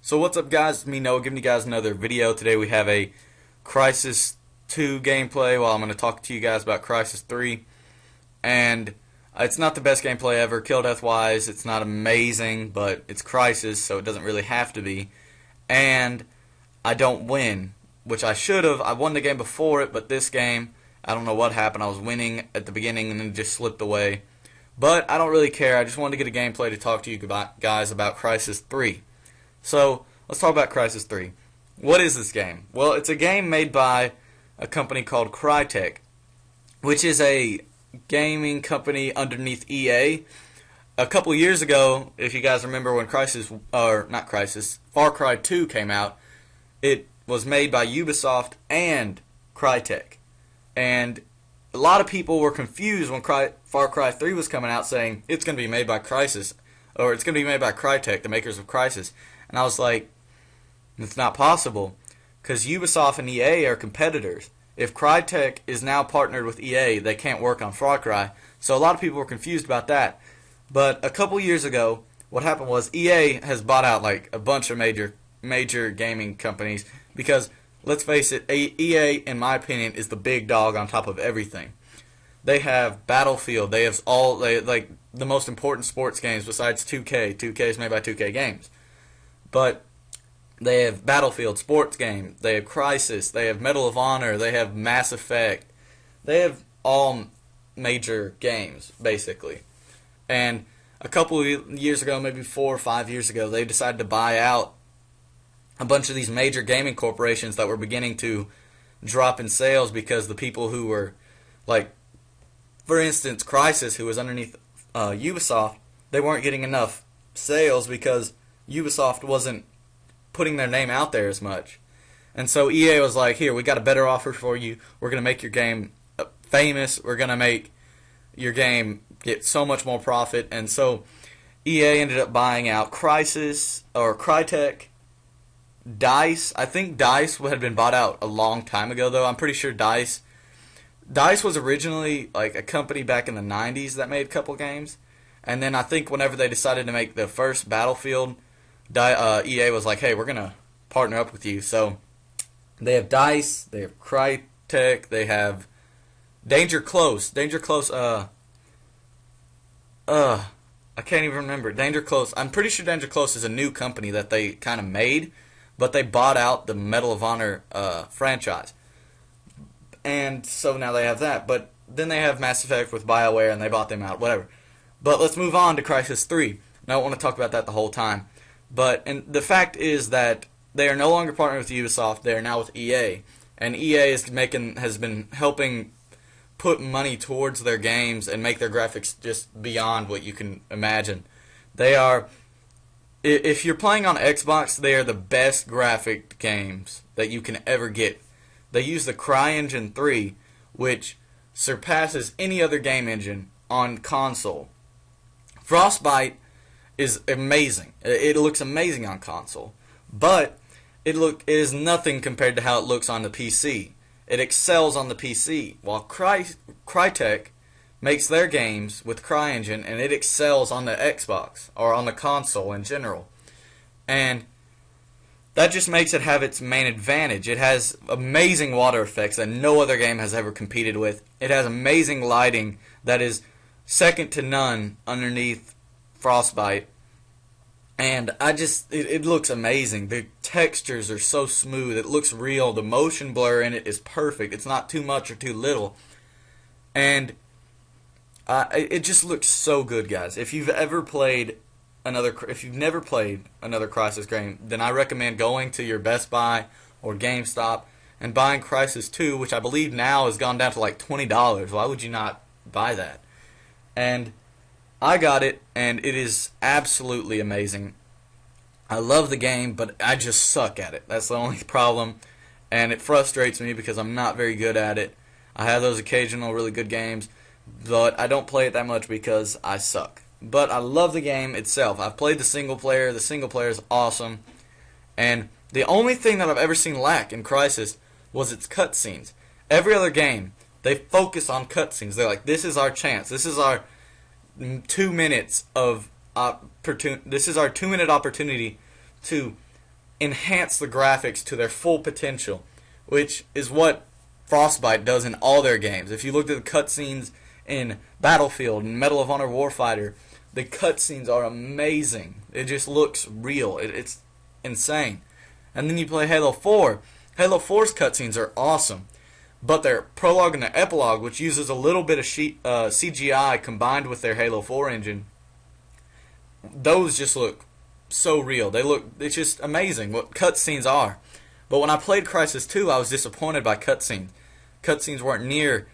So what's up, guys? It's me, Noah, giving you guys another video. Today we have a Crysis 2 gameplay. Well, I'm going to talk to you guys about Crysis 3. And it's not the best gameplay ever, kill death wise. It's not amazing, but it's Crysis, so it doesn't really have to be. And I don't win, which I should have. I won the game before it, but this game, I don't know what happened. I was winning at the beginning and then it just slipped away. But I don't really care. I just wanted to get a gameplay to talk to you guys about Crysis 3. So, let's talk about Crysis 3. What is this game? Well, it's a game made by a company called Crytek, which is a gaming company underneath EA. A couple years ago, if you guys remember when Far Cry 2 came out, it was made by Ubisoft and Crytek. And a lot of people were confused when Far Cry 3 was coming out, saying it's going to be made by Crysis, or it's going to be made by Crytek, the makers of Crysis. And I was like, it's not possible, because Ubisoft and EA are competitors. If Crytek is now partnered with EA, they can't work on Far Cry. So a lot of people were confused about that. But a couple years ago, what happened was EA has bought out like a bunch of major gaming companies, because let's face it, EA, in my opinion, is the big dog on top of everything. They have Battlefield. They have like the most important sports games besides 2K. 2K is made by 2K Games. But they have Battlefield, sports game. They have Crysis. They have Medal of Honor. They have Mass Effect. They have all major games, basically. And a couple of years ago, maybe 4 or 5 years ago, they decided to buy out a bunch of these major gaming corporations that were beginning to drop in sales, because the people who were, like, for instance, Crysis, who was underneath Ubisoft, they weren't getting enough sales because Ubisoft wasn't putting their name out there as much. And so EA was like, here, we got a better offer for you. We're going to make your game famous. We're going to make your game get so much more profit. And so EA ended up buying out Crysis, or Crytek, DICE. I think DICE had been bought out a long time ago, though. I'm pretty sure DICE was originally like a company back in the 90s that made a couple games. And then I think whenever they decided to make the first Battlefield, EA was like, hey, we're going to partner up with you. So they have DICE, they have Crytek, they have Danger Close. I can't even remember. Danger Close. I'm pretty sure Danger Close is a new company that they kind of made, but they bought out the Medal of Honor franchise. And so now they have that. But then they have Mass Effect with BioWare, and they bought them out, whatever. But let's move on to Crysis 3. And I don't want to talk about that the whole time. And the fact is that they are no longer partnered with Ubisoft. They are now with EA. And EA has been helping put money towards their games and make their graphics just beyond what you can imagine. They are, if you're playing on Xbox, they are the best graphic games that you can ever get. They use the CryEngine 3, which surpasses any other game engine on console. Frostbite is amazing. It looks amazing on console, but it is nothing compared to how it looks on the PC. It excels on the PC, while Crytek makes their games with CryEngine, and it excels on the Xbox, or on the console in general. And that just makes it have its main advantage. It has amazing water effects that no other game has ever competed with. It has amazing lighting that is second to none underneath Frostbite. And it looks amazing. The textures are so smooth. It looks real. The motion blur in it is perfect. It's not too much or too little. And it just looks so good, guys. If you've never played another Crysis game, then I recommend going to your Best Buy or GameStop and buying Crysis 2, which I believe now has gone down to like $20. Why would you not buy that? And I got it, and it is absolutely amazing. I love the game, but I just suck at it. That's the only problem, and it frustrates me because I'm not very good at it. I have those occasional really good games, but I don't play it that much because I suck. But I love the game itself. I've played the single player. The single player is awesome. And the only thing that I've ever seen lack in Crysis was its cutscenes. Every other game, they focus on cutscenes. They're like, this is our chance. This is our 2 minutes of this is our 2-minute opportunity to enhance the graphics to their full potential, which is what Frostbite does in all their games. If you looked at the cutscenes in Battlefield and Medal of Honor Warfighter, the cutscenes are amazing. It just looks real. It's insane. And then you play Halo 4. Halo 4's cutscenes are awesome, but their prologue and their epilogue, which uses a little bit of CGI combined with their Halo 4 engine, those just look so real. It's just amazing what cutscenes are. But when I played Crysis 2, I was disappointed by cutscenes. Cutscenes weren't near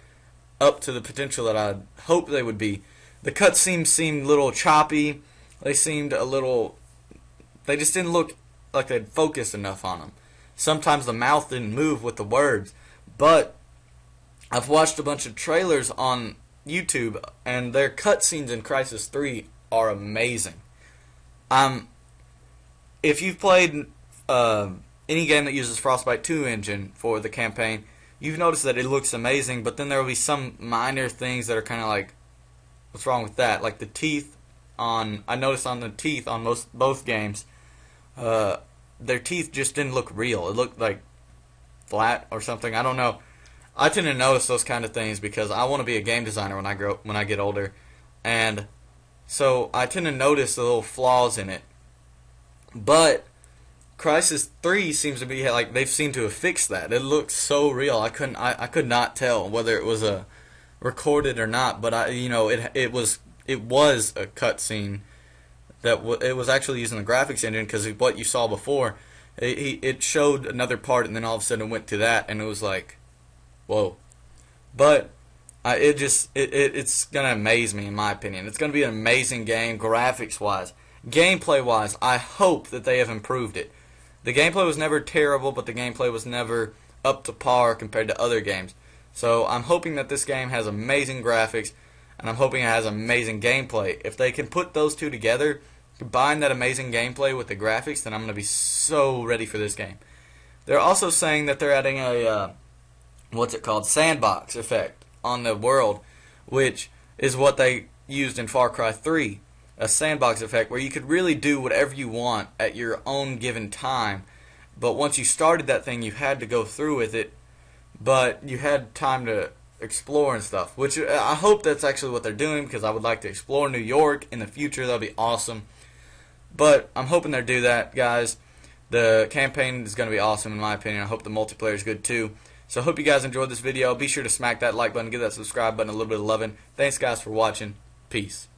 up to the potential that I hoped they would be. The cutscenes seemed a little choppy. They seemed a little... They just didn't look like they'd focused enough on them. Sometimes the mouth didn't move with the words. But I've watched a bunch of trailers on YouTube, and their cutscenes in Crysis 3 are amazing. If you've played any game that uses Frostbite 2 engine for the campaign, you've noticed that it looks amazing, but then there will be some minor things that are kind of like, what's wrong with that? Like the teeth I noticed on the teeth on both games, their teeth just didn't look real. It looked like flat or something. I don't know. I tend to notice those kind of things because I want to be a game designer when I get older, and so I tend to notice the little flaws in it. But Crysis 3 seems to be like they've seemed to have fixed that. It looks so real. I could not tell whether it was recorded or not. But it was a cutscene that it was actually using the graphics engine, because what you saw before, it showed another part and then all of a sudden it went to that, and it was like, whoa. But it's gonna amaze me, in my opinion. It's gonna be an amazing game, graphics wise. Gameplay wise, I hope that they have improved it. The gameplay was never terrible, but the gameplay was never up to par compared to other games. So I'm hoping that this game has amazing graphics, and I'm hoping it has amazing gameplay. If they can put those two together, combine that amazing gameplay with the graphics, then I'm going to be so ready for this game. They're also saying that they're adding a, sandbox effect on the world, which is what they used in Far Cry 3. A sandbox effect where you could really do whatever you want at your own given time, but once you started that thing, you had to go through with it, but you had time to explore and stuff, which I hope that's actually what they're doing, because I would like to explore New York in the future. That'll be awesome. But I'm hoping they do that, guys. The campaign is going to be awesome, in my opinion. I hope the multiplayer is good too. So I hope you guys enjoyed this video. Be sure to smack that like button, give that subscribe button a little bit of loving. Thanks, guys, for watching. Peace.